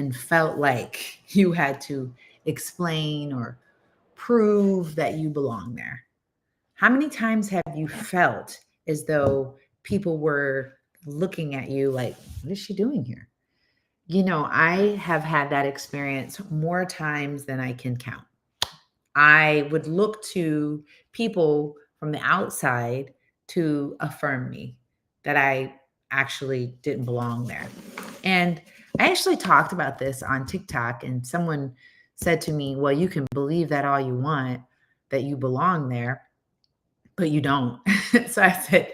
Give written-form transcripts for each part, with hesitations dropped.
and felt like you had to explain or prove that you belong there? How many times have you felt as though people were looking at you like, what is she doing here? I have had that experience more times than I can count. I would look to people from the outside to affirm me that I actually didn't belong there. And I actually talked about this on TikTok, and someone said to me, well, you can believe that all you want, that you belong there, but you don't. So I said,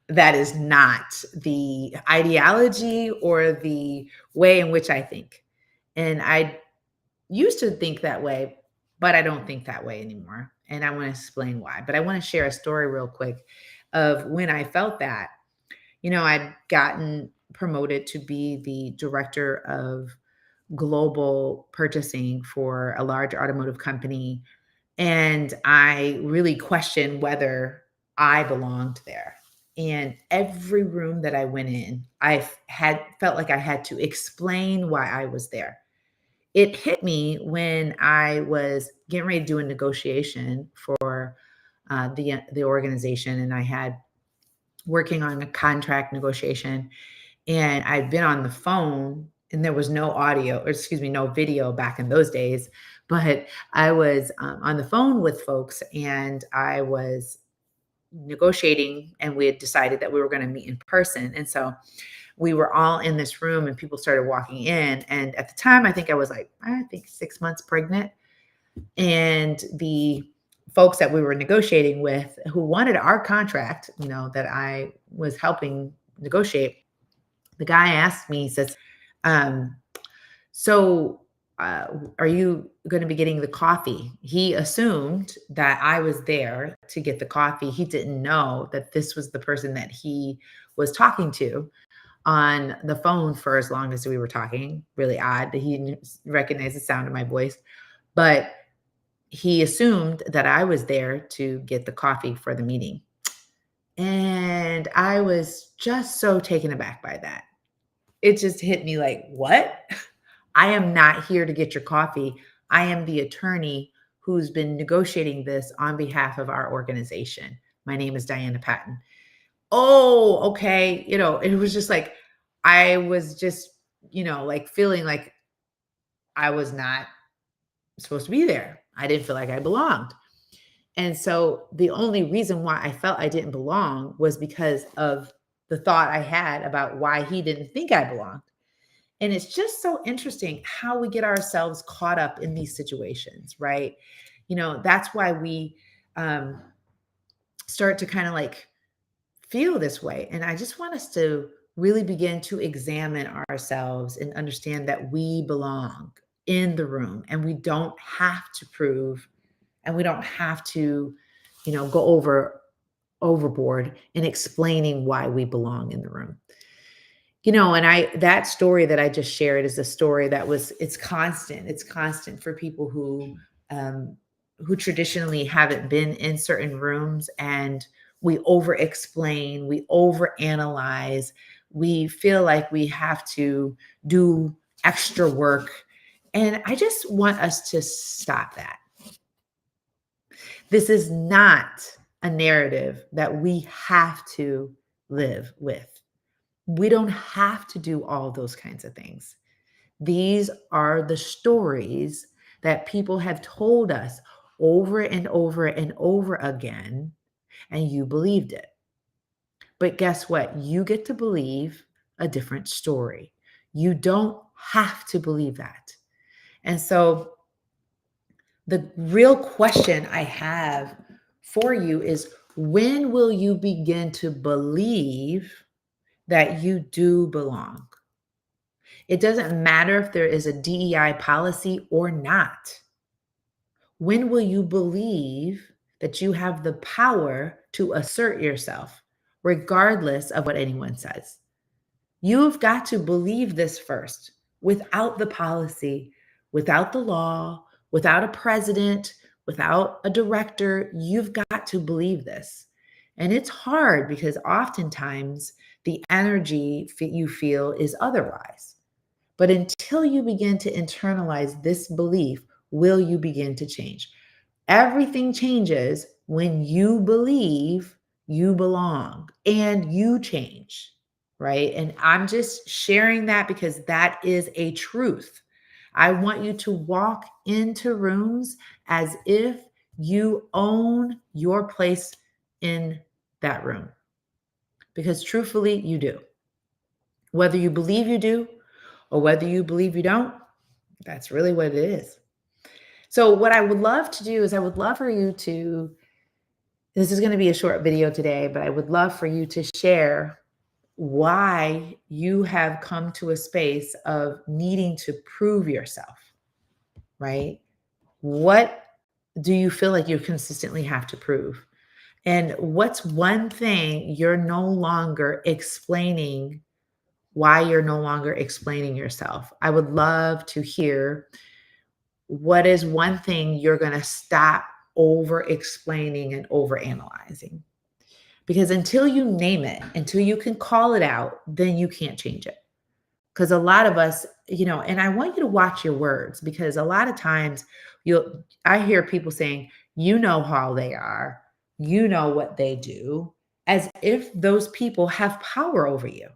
that is not the ideology or the way in which I think. And I used to think that way, but I don't think that way anymore. And I want to explain why. But I want to share a story real quick of when I felt that. I'd gotten promoted to be the director of global purchasing for a large automotive company. And I really questioned whether I belonged there. And every room that I went in, I had felt like I had to explain why I was there. It hit me when I was getting ready to do a negotiation for the organization, and I had working on a contract negotiation, and I'd been on the phone, and there was no audio, or excuse me, no video back in those days, but I was on the phone with folks, and I was negotiating, and we had decided that we were going to meet in person, and so we were all in this room and people started walking in. And at the time, I think I was like, I think 6 months pregnant. And the folks that we were negotiating with who wanted our contract, that I was helping negotiate, the guy asked me, he says, um, so are you going to be getting the coffee? He assumed that I was there to get the coffee. He didn't know that this was the person that he was talking to on the phone for as long as we were talking. Really odd that he didn't recognize the sound of my voice, but he assumed that I was there to get the coffee for the meeting. And I was just so taken aback by that. It just hit me like, what? I am not here to get your coffee. I am the attorney who's been negotiating this on behalf of our organization. My name is Diana Patton. Oh, okay. It was just like, I was just, like feeling like I was not supposed to be there. I didn't feel like I belonged. And so the only reason why I felt I didn't belong was because of the thought I had about why he didn't think I belonged. And it's just so interesting how we get ourselves caught up in these situations, right? That's why we start to kind of like feel this way. And I just want us to really begin to examine ourselves and understand that we belong in the room, and we don't have to prove, and we don't have to, go overboard in explaining why we belong in the room. And that story that I just shared is a story that it's constant. It's constant for people who traditionally haven't been in certain rooms, and we over explain, we over analyze, we feel like we have to do extra work. And I just want us to stop that. This is not a narrative that we have to live with. We don't have to do all those kinds of things. These are the stories that people have told us over and over and over again, and you believed it. But guess what? You get to believe a different story. You don't have to believe that. And so the real question I have for you is, when will you begin to believe that you do belong? It doesn't matter if there is a DEI policy or not. When will you believe that you have the power to assert yourself, regardless of what anyone says? You've got to believe this first. Without the policy, without the law, without a president, without a director, you've got to believe this. And it's hard because oftentimes the energy you feel is otherwise. But until you begin to internalize this belief, will you begin to change? Everything changes when you believe you belong and you change, right? And I'm just sharing that because that is a truth. I want you to walk into rooms as if you own your place in that room, because truthfully, you do. Whether you believe you do or whether you believe you don't, that's really what it is. So, what I would love to do is, I would love for you to, this is going to be a short video today, but I would love for you to share why you have come to a space of needing to prove yourself, right? What do you feel like you consistently have to prove? And what's one thing you're no longer explaining, why you're no longer explaining yourself? I would love to hear what is one thing you're going to stop over explaining and over analyzing. Because until you name it, until you can call it out, then you can't change it. Because a lot of us, and I want you to watch your words, because a lot of times I hear people saying, you know how they are, you know what they do, as if those people have power over you.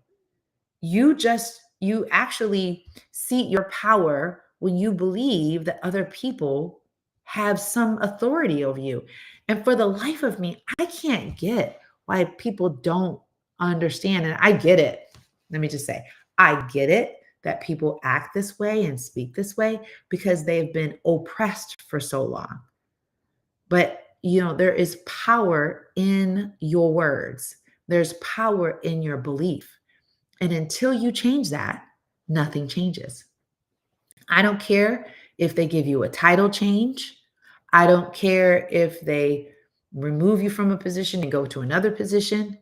You actually seat your power when you believe that other people have some authority over you. And for the life of me, I can't get why people don't understand. And I get it. Let me just say, I get it that people act this way and speak this way because they've been oppressed for so long. But, there is power in your words. There's power in your belief. And until you change that, nothing changes. I don't care if they give you a title change. I don't care if they remove you from a position and go to another position.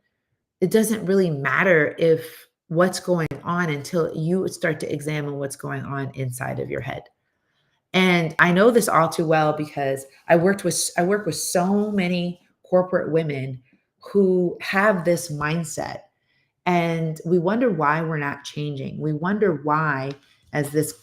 It doesn't really matter if what's going on until you start to examine what's going on inside of your head. And I know this all too well because I work with so many corporate women who have this mindset, and we wonder why we're not changing. We wonder why, as this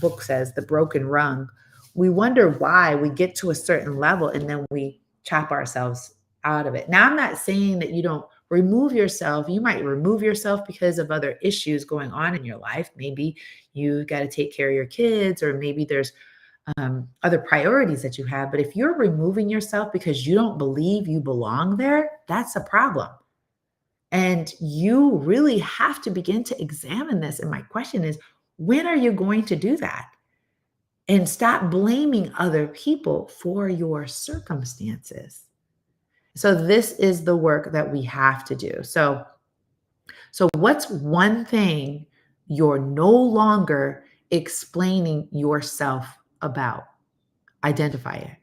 book says, the broken rung. We wonder why we get to a certain level and then we chop ourselves out of it. Now, I'm not saying that you don't remove yourself. You might remove yourself because of other issues going on in your life. Maybe you got to take care of your kids, or maybe there's other priorities that you have. But if you're removing yourself because you don't believe you belong there, that's a problem. And you really have to begin to examine this. And my question is, when are you going to do that? And stop blaming other people for your circumstances. So this is the work that we have to do. So what's one thing you're no longer explaining yourself about? Identify it.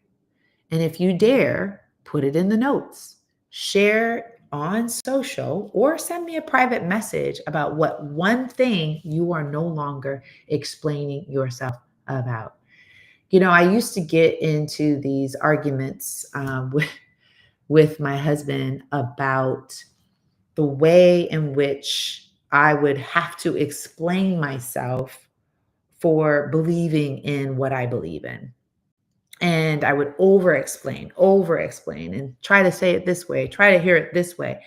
And if you dare, put it in the notes. Share on social or send me a private message about what one thing you are no longer explaining yourself about. I used to get into these arguments with my husband about the way in which I would have to explain myself for believing in what I believe in. And I would over explain, and try to say it this way, try to hear it this way.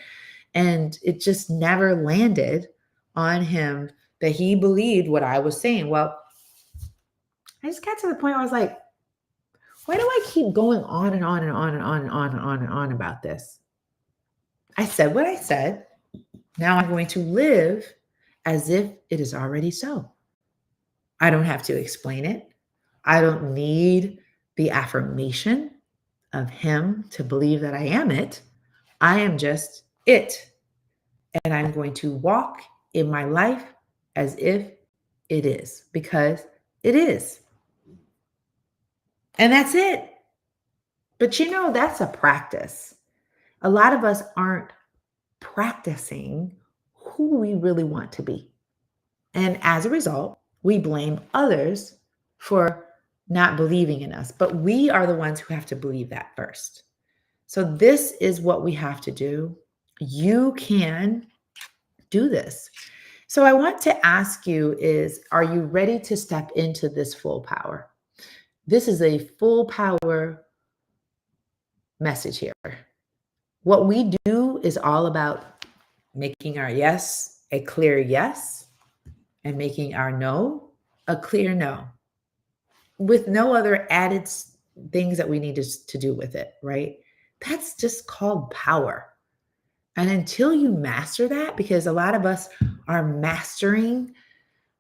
And it just never landed on him that he believed what I was saying. Well, I just got to the point where I was like, why do I keep going on and on and on and on and on and on and on about this? I said what I said. Now I'm going to live as if it is already so. I don't have to explain it. I don't need the affirmation of him to believe that I am it. I am just it. And I'm going to walk in my life as if it is, because it is. And that's it. But that's a practice. A lot of us aren't practicing who we really want to be. And as a result, we blame others for not believing in us. But we are the ones who have to believe that first. So this is what we have to do. You can do this. So I want to ask you is, are you ready to step into this full power? This is a full power message here. What we do is all about making our yes a clear yes and making our no a clear no, with no other added things that we need to do with it, right? That's just called power. And until you master that, because a lot of us are mastering,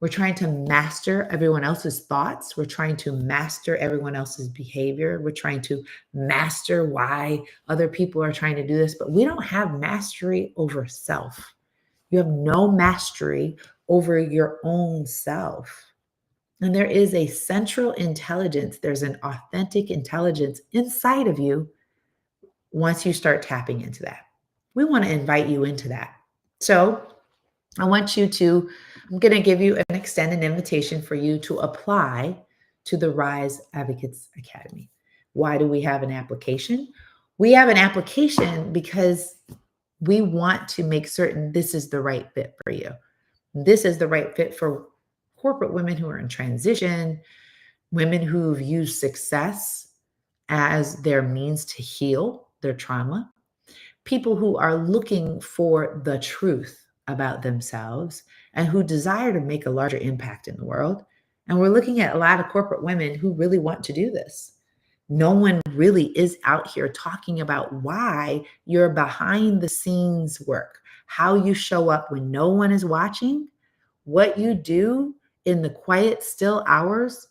we're trying to master everyone else's thoughts. We're trying to master everyone else's behavior. We're trying to master why other people are trying to do this, but we don't have mastery over self. You have no mastery over your own self. And there is a central intelligence, there's an authentic intelligence inside of you once you start tapping into that. We want to invite you into that. So I want you to, I'm going to give you an extended invitation for you to apply to the Rise Advocates Academy. Why do we have an application? We have an application because we want to make certain this is the right fit for you. This is the right fit for corporate women who are in transition, women who've used success as their means to heal their trauma, people who are looking for the truth about themselves and who desire to make a larger impact in the world. And we're looking at a lot of corporate women who really want to do this. No one really is out here talking about why your behind the scenes work, how you show up when no one is watching, what you do in the quiet, still hours,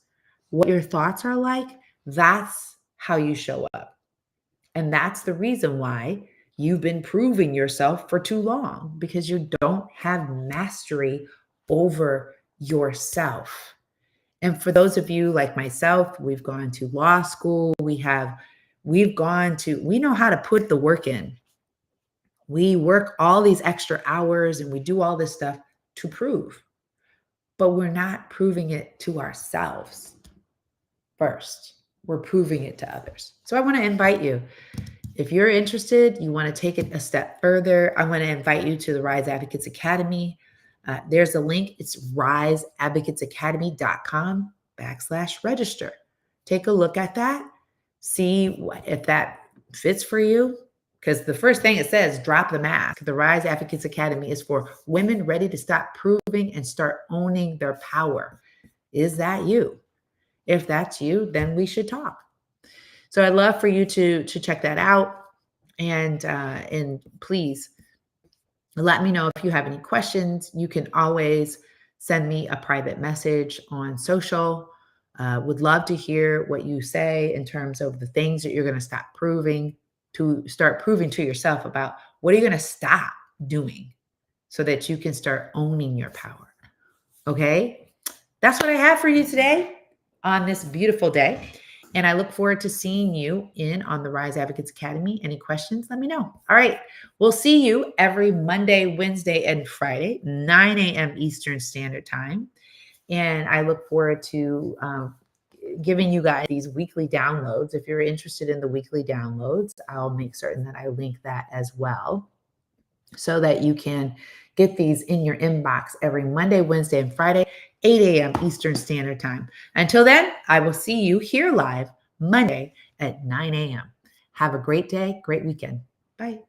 what your thoughts are like. That's how you show up. And that's the reason why you've been proving yourself for too long, because you don't have mastery over yourself. And for those of you like myself, we've gone to law school, we know how to put the work in. We work all these extra hours and we do all this stuff to prove, but we're not proving it to ourselves first. We're proving it to others. So I want to invite you. If you're interested, you want to take it a step further, I want to invite you to the Rise Advocates Academy. There's a link. It's riseadvocatesacademy.com/register. Take a look at that. See if that fits for you. Because the first thing it says, drop the mask. The Rise Advocates Academy is for women ready to stop proving and start owning their power. Is that you? If that's you, then we should talk. So I'd love for you to check that out, and please let me know if you have any questions. You can always send me a private message on social. Would love to hear what you say in terms of the things that you're going to start proving to yourself about. What are you going to stop doing so that you can start owning your power? Okay, that's what I have for you today on this beautiful day. And I look forward to seeing you on the Rise Advocates Academy. Any questions, let me know. All right. We'll see you every Monday, Wednesday, and Friday, 9 a.m. Eastern Standard Time. And I look forward to giving you guys these weekly downloads. If you're interested in the weekly downloads, I'll make certain that I link that as well, so that you can get these in your inbox every Monday, Wednesday, and Friday, 8 a.m. Eastern Standard Time. Until then, I will see you here live Monday at 9 a.m. Have a great day, great weekend. Bye.